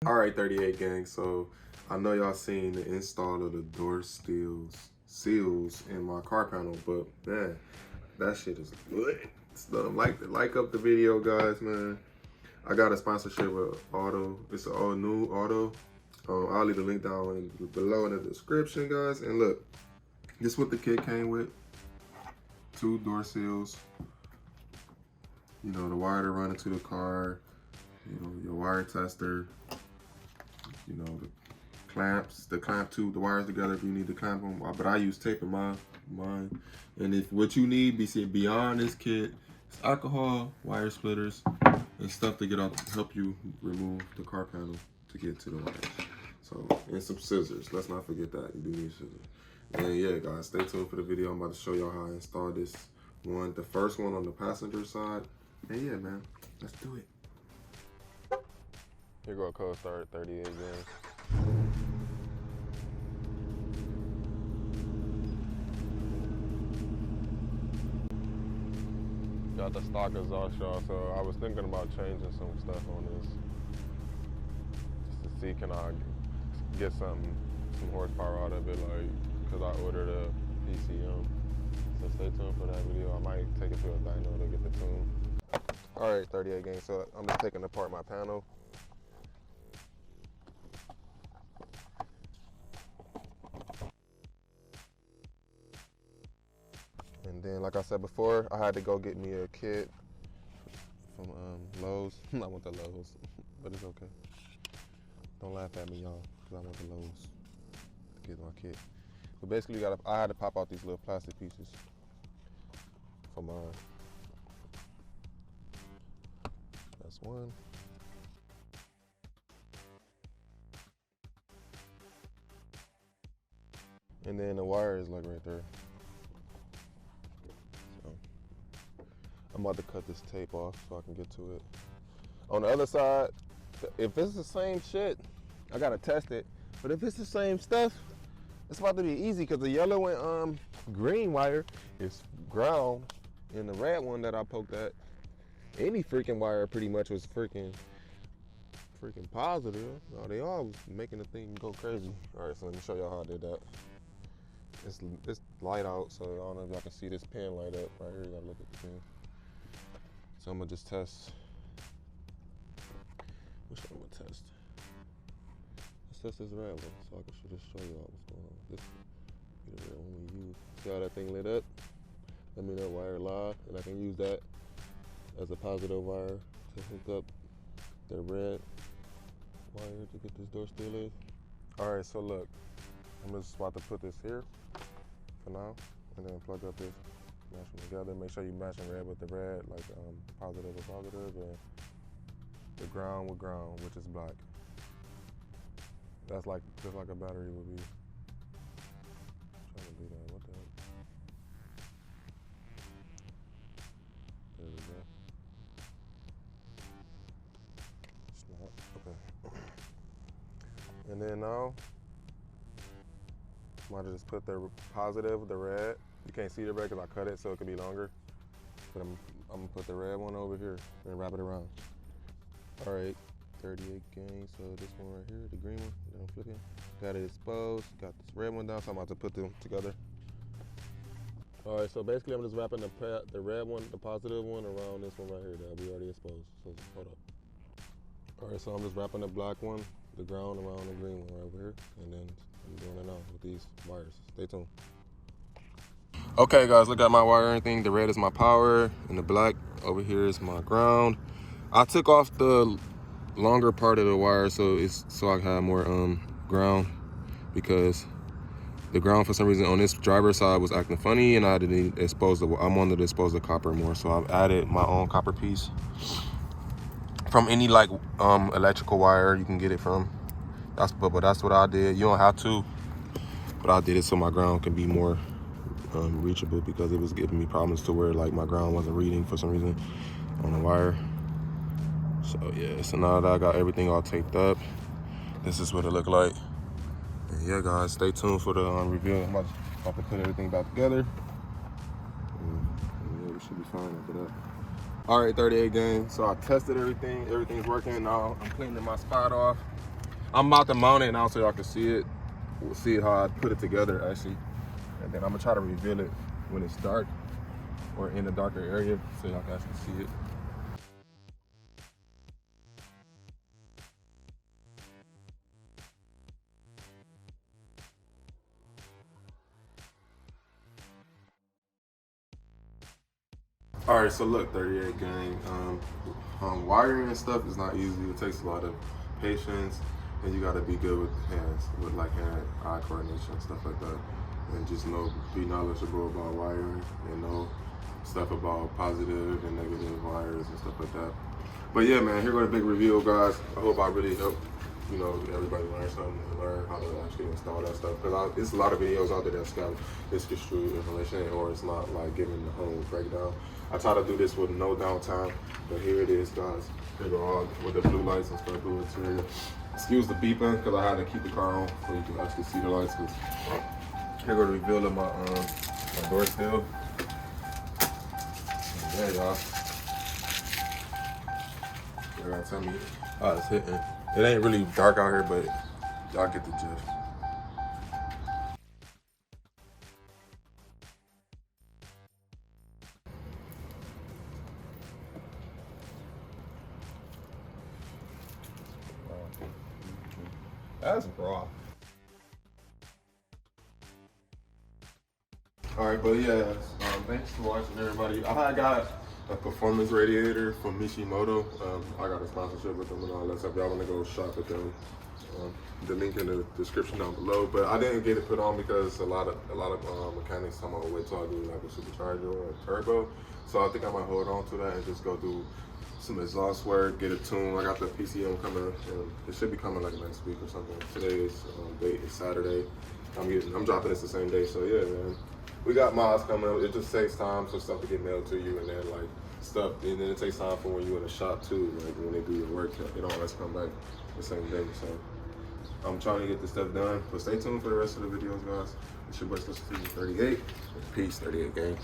All right, 38 gang. So I know y'all seen the install of the door seals in my car panel, but man, that shit is good. So like up the video, guys, man. I got a sponsorship with Auto. It's an Aoonuauto. I'll leave the link down below in the description, guys. And look, this is what the kit came with. 2 door seals. You know, the wire to run into the car. You know, your wire tester. You know, the clamps, the wires together if you need to clamp them. But I use tape in mine. And if what you need beyond this kit, it's alcohol, wire splitters, and stuff to help you remove the car panel to get to the wires. So, and some scissors. Let's not forget that. You do need scissors. And yeah, guys, stay tuned for the video. I'm about to show y'all how I install this one. The first one on the passenger side. And yeah, man, let's do it. Here go code start 38 games. Got the stock exhaust, y'all, so I was thinking about changing some stuff on this. Just to see, can I get some horsepower out of it, like, cause I ordered a PCM. So stay tuned for that video. I might take it to a dyno to get the tune. All right, 38 games, so I'm just taking apart my panel. And then, like I said before, I had to go get me a kit from Lowe's. I want the Lowe's, but it's okay. Don't laugh at me, y'all, because I want the Lowe's to get my kit. But basically, I had to pop out these little plastic pieces for mine. That's one. And then the wire is like right there. I'm about to cut this tape off so I can get to it. On the other side, if it's the same shit, I gotta test it. But if it's the same stuff, it's about to be easy because the yellow and green wire is ground, and the red one that I poked at, any freaking wire pretty much was freaking positive. No, they all was making the thing go crazy. All right, so let me show y'all how I did that. It's light out, so I don't know if y'all can see this pin light up right here. You gotta look at the pin. So I'm gonna just test. Which one I'm gonna test? Let's test this red one, so I can just show you all what's going on. This be the red one we use. See how that thing lit up? Let me know wire live, and I can use that as a positive wire to hook up the red wire to get this door still in. All right, so look, I'm just about to put this here for now, and then plug up this. Mash them together. Make sure you match them red with the red, like positive with positive, and the ground with ground, which is black. That's like just like a battery would be. I'm trying to do that. What the heck? There we go. It's not okay. And then now, I'm gonna just put the positive, the red. You can't see the red because I cut it so it could be longer. But I'm gonna put the red one over here and wrap it around. All right, 38 games. So this one right here, the green one that I'm flipping. Got it exposed, got this red one down, so I'm about to put them together. All right, so basically I'm just wrapping the red one, the positive one, around this one right here that we already exposed. So hold up. All right, so I'm just wrapping the black one, the ground around the green one right over here. And then I'm doing it now with these wires. Stay tuned. Okay guys, look at my wire and everything. The red is my power and the black over here is my ground. I took off the longer part of the wire so I can have more ground, because the ground for some reason on this driver's side was acting funny and I didn't expose I wanted to expose the copper more. So I've added my own copper piece from any like electrical wire you can get it from. But that's what I did. You don't have to, but I did it so my ground can be more reachable, because it was giving me problems to where like my ground wasn't reading for some reason on the wire. So yeah, so now that I got everything all taped up, this is what it looked like. And yeah guys, stay tuned for the review. I'm about to put everything back together. And yeah, we should be fine after that. All right, 38 games. So I tested everything. Everything's working now. I'm cleaning my spot off. I'm about to mount it now so y'all can see it. We'll see how I put it together actually. And then I'm gonna try to reveal it when it's dark or in a darker area so y'all can actually see it. All right, so look, 38 gang. Wiring and stuff is not easy. It takes a lot of patience, and you gotta be good with hands, with like hand-eye coordination, stuff like that, and just be knowledgeable about wiring and know stuff about positive and negative wires and stuff like that. But yeah, man, here go the big reveal, guys. I hope I really helped, everybody learn something and learn how to actually install that stuff. Because it's a lot of videos out there that's got misconstrued information, or it's not like giving the whole breakdown. I try to do this with no downtime, but here it is, guys. Here go all with the blue lights and stuff through interior. Excuse the beeping, because I had to keep the car on so you can actually see the lights. Here go the reveal of my door still. There y'all. You're gonna tell me how it's hitting. It ain't really dark out here, but y'all get the gist. That's raw. All right, but yeah, thanks for watching, everybody. I got a performance radiator from Mishimoto. I got a sponsorship with them and all that stuff. Y'all want to go shop with them? The link in the description down below. But I didn't get it put on because a lot of mechanics come on wait till I do like a supercharger or a turbo. So I think I might hold on to that and just go do some exhaust work, get a tune. I got the PCM coming, and it should be coming like next week or something. Today is date is Saturday. I'm dropping this the same day. So yeah, man. We got mods coming up. It just takes time for stuff to get mailed to you, and then like stuff, and then it takes time for when you're in a shop too. Like when they do your work, they don't always come back the same day. So I'm trying to get this stuff done. But stay tuned for the rest of the videos, guys. It's your boy Sill 38. Peace, 38 gang.